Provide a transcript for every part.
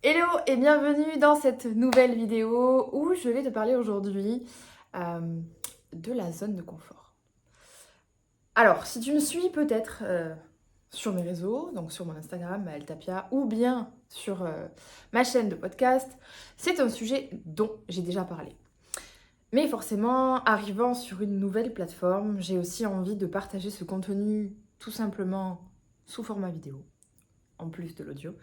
Hello et bienvenue dans cette nouvelle vidéo où je vais te parler aujourd'hui euh, de la zone de confort. Alors, si tu me suis peut-être sur mes réseaux, donc sur mon Instagram, Maëlle Tapia, ou bien sur ma chaîne de podcast, c'est un sujet dont j'ai déjà parlé. Mais forcément, arrivant sur une nouvelle plateforme, j'ai aussi envie de partager ce contenu tout simplement sous format vidéo, en plus de l'audio.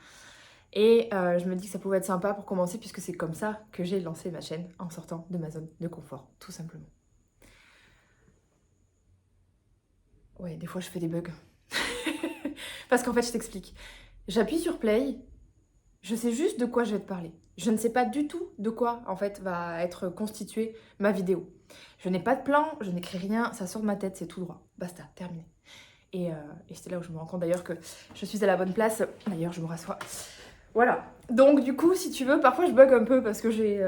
Et je me dis que ça pouvait être sympa pour commencer puisque c'est comme ça que j'ai lancé ma chaîne en sortant de ma zone de confort, tout simplement. Ouais, des fois je fais des bugs. Parce qu'en fait, je t'explique. J'appuie sur play, je sais juste de quoi je vais te parler. Je ne sais pas du tout de quoi en fait va être constituée ma vidéo. Je n'ai pas de plan, je n'écris rien, ça sort de ma tête, c'est tout droit. Basta, terminé. Et, et c'est là où je me rends compte d'ailleurs que je suis à la bonne place. D'ailleurs, je me rassois. Voilà. Donc du coup, si tu veux, parfois je bug un peu parce que j'ai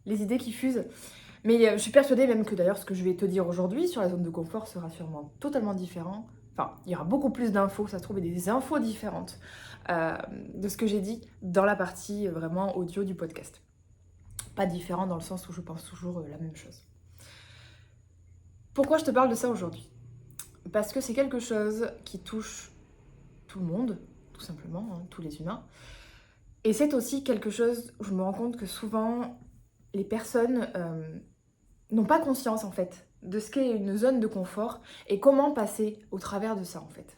les idées qui fusent. Mais je suis persuadée même que d'ailleurs ce que je vais te dire aujourd'hui sur la zone de confort sera sûrement totalement différent. Enfin, il y aura beaucoup plus d'infos, ça se trouve, et des infos différentes euh, de ce que j'ai dit dans la partie vraiment audio du podcast. Pas différent dans le sens où je pense toujours la même chose. Pourquoi je te parle de ça aujourd'hui? Parce que c'est quelque chose qui touche tout le monde, tout simplement, hein, tous les humains. Et c'est aussi quelque chose où je me rends compte que souvent les personnes n'ont pas conscience en fait de ce qu'est une zone de confort et comment passer au travers de ça en fait.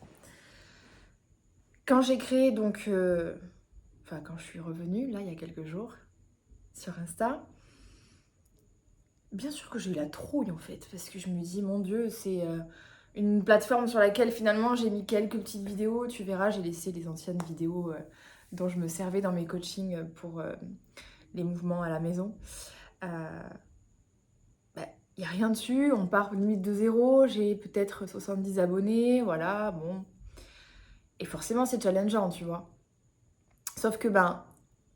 Quand j'ai créé donc, enfin quand je suis revenue là il y a quelques jours sur Insta, bien sûr que j'ai eu la trouille en fait parce que je me dis mon Dieu c'est une plateforme sur laquelle finalement j'ai mis quelques petites vidéos, tu verras j'ai laissé les anciennes vidéos dont je me servais dans mes coachings pour les mouvements à la maison. Euh, Bah, il n'y a rien dessus, on part limite de zéro, j'ai peut-être 70 abonnés, voilà, bon. Et forcément, c'est challengeant, tu vois. Sauf que, ben,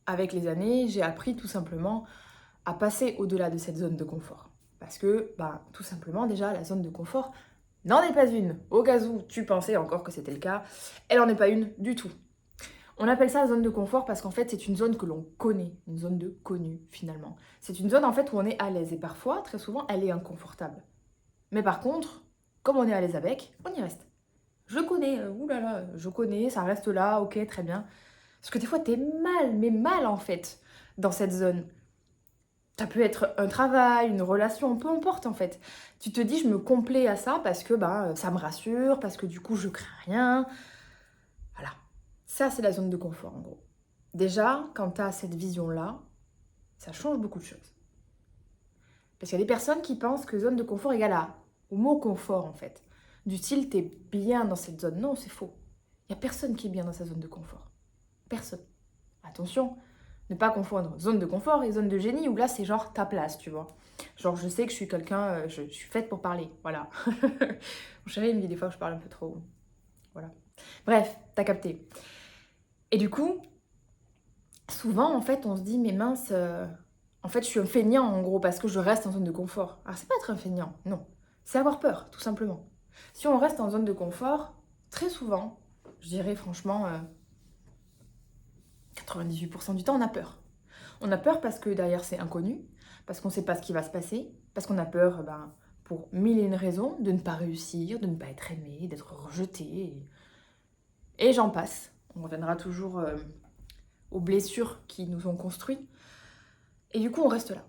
avec les années, j'ai appris tout simplement à passer au-delà de cette zone de confort. Parce que, ben, tout simplement, déjà, la zone de confort n'en est pas une. Au cas où tu pensais encore que c'était le cas, elle n'en est pas une du tout. On appelle ça zone de confort parce qu'en fait, c'est une zone que l'on connaît, une zone de connu finalement. C'est une zone en fait où on est à l'aise et parfois, très souvent, elle est inconfortable. Mais par contre, comme on est à l'aise avec, on y reste. Je connais, oulala, je connais, ça reste là, ok, très bien. Parce que des fois, t'es mal, mais mal en fait, dans cette zone. Ça peut être un travail, une relation, peu importe en fait. Tu te dis, je me complais à ça parce que bah, ça me rassure, parce que du coup, je crains rien. Voilà. Ça, c'est la zone de confort en gros. Déjà, quand tu as cette vision-là, ça change beaucoup de choses. Parce qu'il y a des personnes qui pensent que zone de confort égale au mot confort en fait. Du style, t'es bien dans cette zone. Non, c'est faux. Il n'y a personne qui est bien dans sa zone de confort. Personne. Attention, ne pas confondre zone de confort et zone de génie où là c'est genre ta place, tu vois. Genre je sais que je suis quelqu'un, je suis faite pour parler, voilà. Mon chéri il me dit des fois que je parle un peu trop. Voilà. Bref, t'as capté. Et du coup, souvent en fait on se dit mais mince, en fait je suis un feignant en gros parce que je reste en zone de confort. Alors c'est pas être un feignant, non. C'est avoir peur, tout simplement. Si on reste en zone de confort, très souvent, je dirais franchement 98% du temps on a peur. On a peur parce que derrière c'est inconnu, parce qu'on ne sait pas ce qui va se passer, parce qu'on a peur ben, pour mille et une raisons de ne pas réussir, de ne pas être aimé, d'être rejeté. Et j'en passe. On reviendra toujours aux blessures qui nous ont construits. Et du coup, on reste là.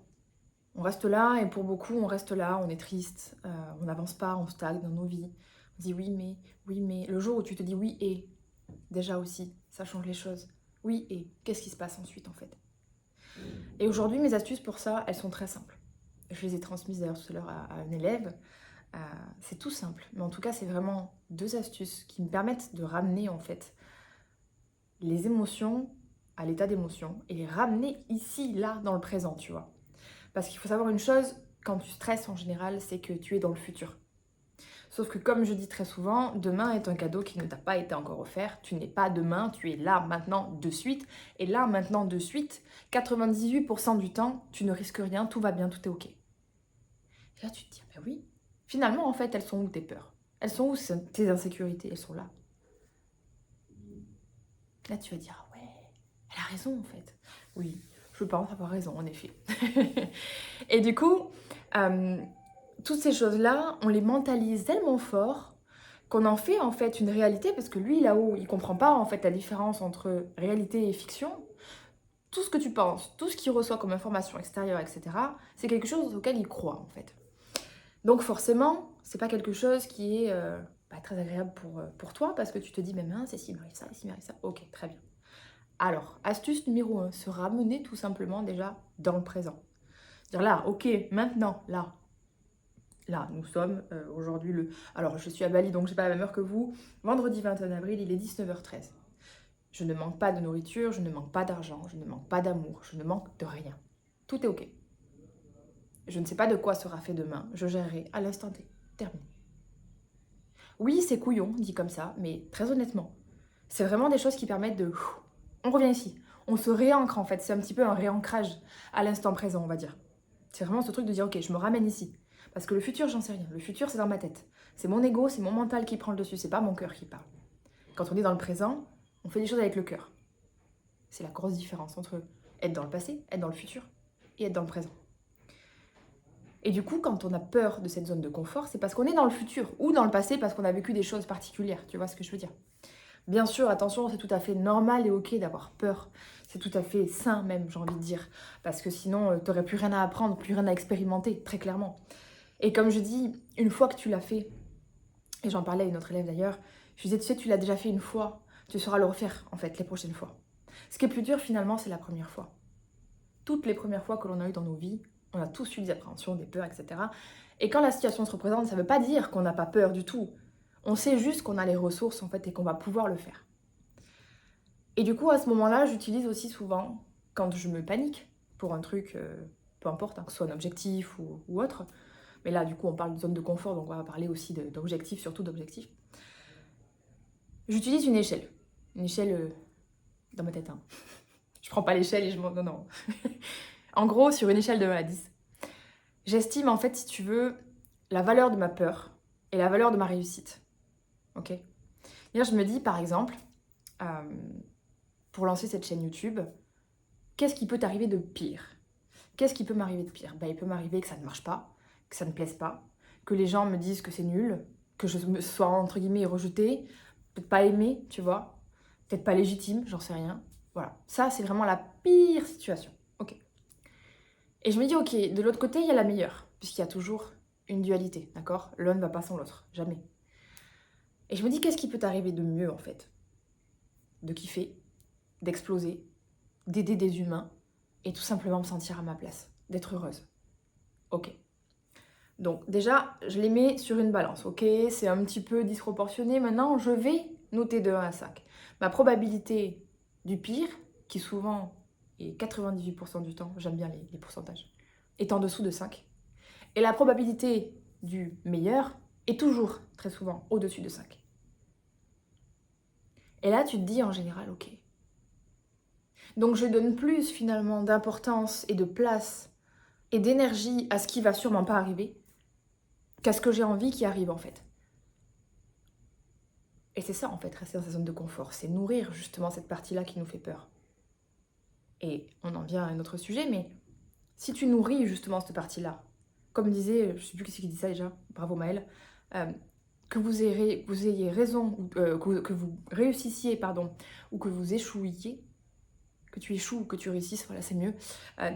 On reste là, et pour beaucoup, on reste là, on est triste, on n'avance pas, on stagne dans nos vies. On dit oui, mais. Le jour où tu te dis oui et, déjà aussi, ça change les choses. Oui et, qu'est-ce qui se passe ensuite en fait? Et aujourd'hui, mes astuces pour ça, elles sont très simples. Je les ai transmises d'ailleurs tout à l'heure à un élève. C'est tout simple, mais en tout cas, c'est vraiment deux astuces qui me permettent de ramener en fait les émotions à l'état d'émotion et les ramener ici, là, dans le présent, tu vois. Parce qu'il faut savoir une chose, quand tu stresses en général, c'est que tu es dans le futur. Sauf que comme je dis très souvent, demain est un cadeau qui ne t'a pas été encore offert. Tu n'es pas demain, tu es là, maintenant, de suite. Et là, maintenant, de suite, 98% du temps, tu ne risques rien, tout va bien, tout est ok. Et là, tu te dis, ben oui, finalement, en fait, elles sont où tes peurs? Elles sont où tes insécurités? Elles sont là. Là, tu vas dire, ah ouais, Elle a raison en fait. Oui, je pense avoir raison en effet. Et du coup, toutes ces choses-là, on les mentalise tellement fort qu'on en fait en fait une réalité parce que lui là-haut, il comprend pas en fait la différence entre réalité et fiction. Tout ce que tu penses, tout ce qu'il reçoit comme information extérieure, etc., c'est quelque chose auquel il croit en fait. Donc forcément, c'est pas quelque chose qui est très agréable pour toi parce que tu te dis, mais mince, et s'il m'arrive ça, et s'il m'arrive ça, ok, très bien. Alors, astuce numéro 1, se ramener tout simplement déjà dans le présent. Dire là, ok, maintenant, là, nous sommes aujourd'hui le... Alors, je suis à Bali, donc j'ai pas la même heure que vous. Vendredi 21 avril, il est 19h13. Je ne manque pas de nourriture, je ne manque pas d'argent, je ne manque pas d'amour, je ne manque de rien. Tout est ok. Je ne sais pas de quoi sera fait demain, je gérerai à l'instant T. Terminé. Oui, c'est couillon, dit comme ça, mais très honnêtement, c'est vraiment des choses qui permettent de... On revient ici. On se réancre en fait, c'est un petit peu un réancrage à l'instant présent, on va dire. C'est vraiment ce truc de dire, ok, je me ramène ici. Parce que le futur, j'en sais rien. Le futur, c'est dans ma tête. C'est mon ego, c'est mon mental qui prend le dessus, c'est pas mon cœur qui parle. Quand on est dans le présent, on fait des choses avec le cœur. C'est la grosse différence entre être dans le passé, être dans le futur et être dans le présent. Et du coup, quand on a peur de cette zone de confort, c'est parce qu'on est dans le futur ou dans le passé parce qu'on a vécu des choses particulières. Tu vois ce que je veux dire? Bien sûr, attention, c'est tout à fait normal et ok d'avoir peur. C'est tout à fait sain même, j'ai envie de dire. Parce que sinon, t'aurais plus rien à apprendre, plus rien à expérimenter, très clairement. Et comme je dis, une fois que tu l'as fait, et j'en parlais à une autre élève d'ailleurs, je disais, tu sais, tu l'as déjà fait une fois, tu sauras le refaire, en fait, les prochaines fois. Ce qui est plus dur, finalement, c'est la première fois. Toutes les premières fois que l'on a eu dans nos vies, on a tous eu des appréhensions, des peurs, etc. Et quand la situation se représente, ça ne veut pas dire qu'on n'a pas peur du tout. On sait juste qu'on a les ressources, en fait, et qu'on va pouvoir le faire. Et du coup, à ce moment-là, j'utilise aussi souvent, quand je me panique pour un truc, peu importe, hein, que ce soit un objectif ou autre, mais là, du coup, on parle de zone de confort, donc on va parler aussi d'objectifs, surtout d'objectifs. J'utilise une échelle. Une échelle dans ma tête. Hein. Je prends pas l'échelle et je m'en... Non, non. En gros, sur une échelle de 1 à 10, j'estime, en fait, si tu veux, la valeur de ma peur et la valeur de ma réussite. Ok? Hier, je me dis, par exemple, pour lancer cette chaîne YouTube, qu'est-ce qui peut t'arriver de pire? Qu'est-ce qui peut m'arriver de pire? Il peut m'arriver que ça ne marche pas, que ça ne plaise pas, que les gens me disent que c'est nul, que je me sois, entre guillemets, rejetée, peut-être pas aimée, tu vois, peut-être pas légitime, j'en sais rien. Voilà, ça, c'est vraiment la pire situation. Ok. Et je me dis, ok, de l'autre côté, il y a la meilleure, puisqu'il y a toujours une dualité, d'accord? L'un ne va pas sans l'autre, jamais. Et je me dis, qu'est-ce qui peut t'arriver de mieux, en fait? De kiffer, d'exploser, d'aider des humains, et tout simplement me sentir à ma place, d'être heureuse. Ok. Donc déjà, je les mets sur une balance, ok? C'est un petit peu disproportionné. Maintenant, je vais noter de 1 à 5. Ma probabilité du pire, qui souvent est 98% du temps, j'aime bien les pourcentages, est en dessous de 5. Et la probabilité du meilleur est toujours, très souvent, au-dessus de 5. Et là, tu te dis en général, ok. Donc je donne plus finalement d'importance et de place et d'énergie à ce qui va sûrement pas arriver qu'à ce que j'ai envie qui arrive en fait. Et c'est ça en fait, rester dans sa zone de confort, c'est nourrir justement cette partie-là qui nous fait peur. Et on en vient à un autre sujet, mais si tu nourris justement cette partie-là, comme disait, je sais plus qui dit ça déjà, bravo Maëlle, que vous ayez raison, ou que vous réussissiez, pardon, ou que vous échouiez, que tu échoues ou que tu réussisses, voilà c'est mieux,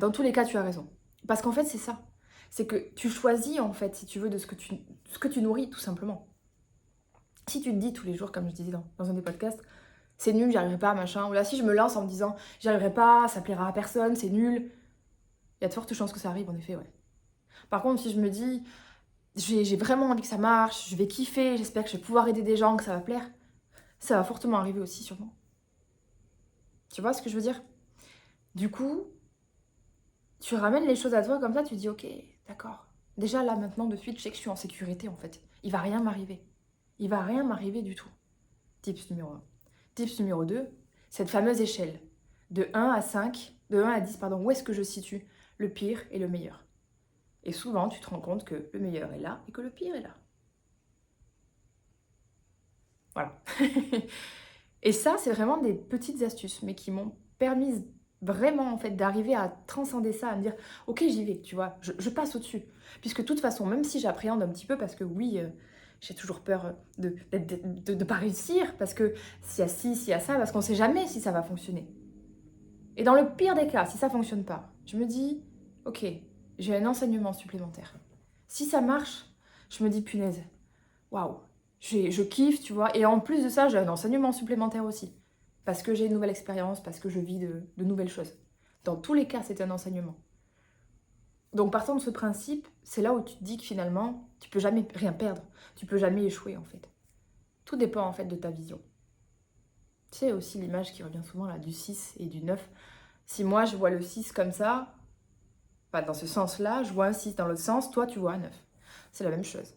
dans tous les cas tu as raison. Parce qu'en fait c'est ça, c'est que tu choisis en fait, si tu veux, de ce que tu nourris tout simplement. Si tu te dis tous les jours, comme je disais dans un des podcasts, c'est nul, j'y arriverai pas, machin, ou là si je me lance en me disant j'y arriverai pas, ça plaira à personne, c'est nul, il y a de fortes chances que ça arrive en effet, ouais. Par contre, si je me dis j'ai vraiment envie que ça marche, je vais kiffer, j'espère que je vais pouvoir aider des gens, que ça va plaire, ça va fortement arriver aussi sûrement. Tu vois ce que je veux dire? Du coup, tu ramènes les choses à toi comme ça, tu dis ok, d'accord. Déjà là maintenant de suite, je sais que je suis en sécurité en fait. Il va rien m'arriver. Il va rien m'arriver du tout. Tips numéro 1. Tips numéro 2, cette fameuse échelle. De 1 à 5, de 1 à 10, pardon, où est-ce que je situe le pire et le meilleur? Et souvent, tu te rends compte que le meilleur est là et que le pire est là. Voilà. Et ça, c'est vraiment des petites astuces, mais qui m'ont permis vraiment en fait d'arriver à transcender ça, à me dire ok j'y vais, tu vois, je passe au-dessus. Puisque de toute façon, même si j'appréhende un petit peu, parce que oui, j'ai toujours peur de pas réussir, parce que s'il y a ci, s'il y a ça, parce qu'on sait jamais si ça va fonctionner. Et dans le pire des cas, si ça fonctionne pas, je me dis ok, j'ai un enseignement supplémentaire. Si ça marche, je me dis punaise, waouh, je kiffe, tu vois. Et en plus de ça, j'ai un enseignement supplémentaire aussi. Parce que j'ai une nouvelle expérience, parce que je vis de nouvelles choses. Dans tous les cas, c'est un enseignement. Donc partant de ce principe, c'est là où tu te dis que finalement, tu peux jamais rien perdre. Tu peux jamais échouer en fait. Tout dépend en fait de ta vision. Tu sais aussi l'image qui revient souvent là du 6 et du 9. Si moi je vois le 6 comme ça, pas dans ce sens-là, je vois un 6 dans l'autre sens, toi tu vois un 9. C'est la même chose.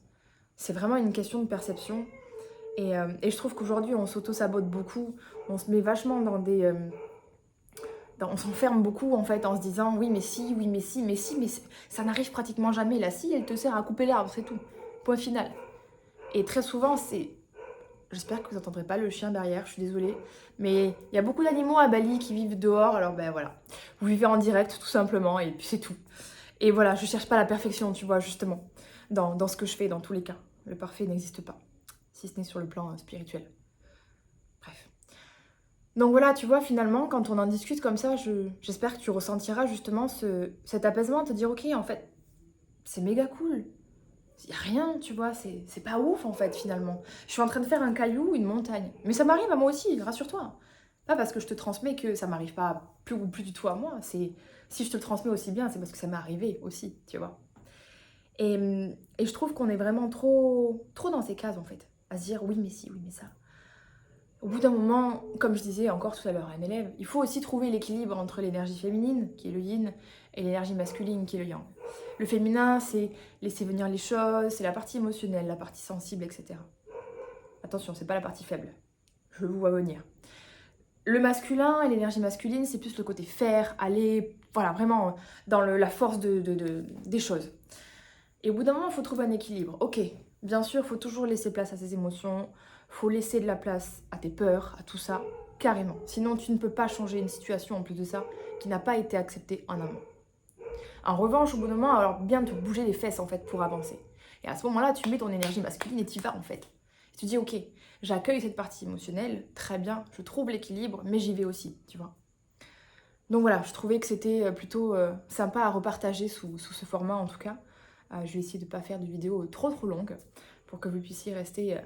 C'est vraiment une question de perception. Et je trouve qu'aujourd'hui, on s'auto-sabote beaucoup. On se met vachement dans des... on s'enferme beaucoup, en fait, en se disant « Oui, mais si, oui, mais si, mais si, mais ça n'arrive pratiquement jamais. La scie, elle te sert à couper l'arbre, c'est tout. Point final. » Et très souvent, c'est... J'espère que vous n'entendrez pas le chien derrière, je suis désolée. Mais il y a beaucoup d'animaux à Bali qui vivent dehors, alors ben voilà. Vous vivez en direct, tout simplement, et puis c'est tout. Et voilà, je cherche pas la perfection, tu vois, justement, dans ce que je fais, dans tous les cas. Le parfait n'existe pas, si ce n'est sur le plan spirituel. Bref. Donc voilà, tu vois, finalement, quand on en discute comme ça, j'espère que tu ressentiras justement cet apaisement, te dire, ok, en fait, c'est méga cool. Il n'y a rien, tu vois, c'est pas ouf, en fait, finalement. Je suis en train de faire un caillou, une montagne. Mais ça m'arrive à moi aussi, rassure-toi. Pas parce que je te transmets que ça m'arrive pas plus ou plus du tout à moi. C'est si je te le transmets aussi bien, c'est parce que ça m'est arrivé aussi, tu vois. Et je trouve qu'on est vraiment trop dans ces cases, en fait. À se dire, oui, mais si, oui, mais ça. Au bout d'un moment, comme je disais encore tout à l'heure à un élève, il faut aussi trouver l'équilibre entre l'énergie féminine, qui est le yin, et l'énergie masculine, qui est le yang. Le féminin, c'est laisser venir les choses, c'est la partie émotionnelle, la partie sensible, etc. Attention, c'est pas la partie faible. Je vous vois venir. Le masculin et l'énergie masculine, c'est plus le côté faire, aller, voilà, vraiment dans la force des choses. Et au bout d'un moment, il faut trouver un équilibre. Ok, bien sûr, il faut toujours laisser place à ses émotions, il faut laisser de la place à tes peurs, à tout ça, carrément. Sinon, tu ne peux pas changer une situation en plus de ça qui n'a pas été acceptée en amont. En revanche, au bout d'un moment, alors bien te bouger les fesses en fait pour avancer. Et à ce moment-là, tu mets ton énergie masculine et tu y vas en fait. Et tu dis, ok, j'accueille cette partie émotionnelle, très bien, je trouve l'équilibre, mais j'y vais aussi, tu vois. Donc voilà, je trouvais que c'était plutôt sympa à repartager sous ce format en tout cas. Je vais essayer de ne pas faire de vidéos trop longues pour que vous puissiez rester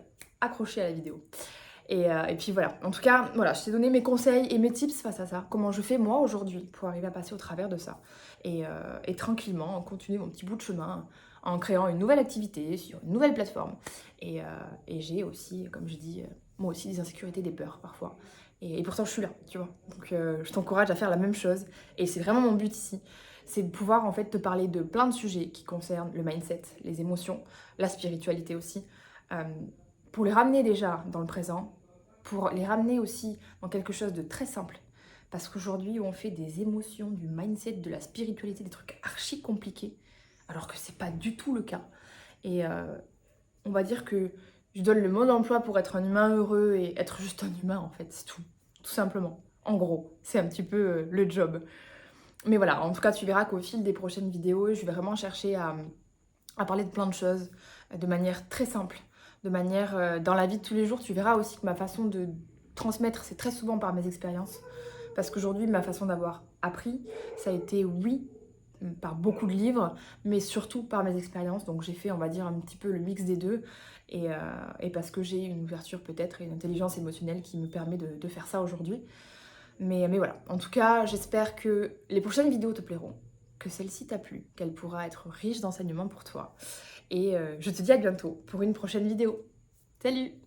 accrochés à la vidéo. Et puis voilà, en tout cas, voilà, je t'ai donné mes conseils et mes tips face à ça. Comment je fais moi aujourd'hui pour arriver à passer au travers de ça. Et tranquillement, continuer mon petit bout de chemin en créant une nouvelle activité sur une nouvelle plateforme. Et j'ai aussi, comme je dis, moi aussi des insécurités, des peurs parfois. Et pourtant, je suis là, tu vois. Donc, je t'encourage à faire la même chose. Et c'est vraiment mon but ici. C'est de pouvoir, en fait, te parler de plein de sujets qui concernent le mindset, les émotions, la spiritualité aussi. Pour les ramener déjà dans le présent, pour les ramener aussi dans quelque chose de très simple. Parce qu'aujourd'hui, on fait des émotions, du mindset, de la spiritualité, des trucs archi compliqués, alors que c'est pas du tout le cas. Et on va dire que je donne le mot d'emploi pour être un humain heureux et être juste un humain, en fait, c'est tout. Tout simplement. En gros, c'est un petit peu le job. Mais voilà, en tout cas, tu verras qu'au fil des prochaines vidéos, je vais vraiment chercher à parler de plein de choses de manière très simple, de manière dans la vie de tous les jours. Tu verras aussi que ma façon de transmettre, c'est très souvent par mes expériences. Parce qu'aujourd'hui, ma façon d'avoir appris, ça a été, oui, par beaucoup de livres, mais surtout par mes expériences. Donc j'ai fait, on va dire, un petit peu le mix des deux. Et parce que j'ai une ouverture peut-être et une intelligence émotionnelle qui me permet de faire ça aujourd'hui. Mais voilà, en tout cas, j'espère que les prochaines vidéos te plairont, que celle-ci t'a plu, qu'elle pourra être riche d'enseignements pour toi. Et je te dis à bientôt pour une prochaine vidéo. Salut!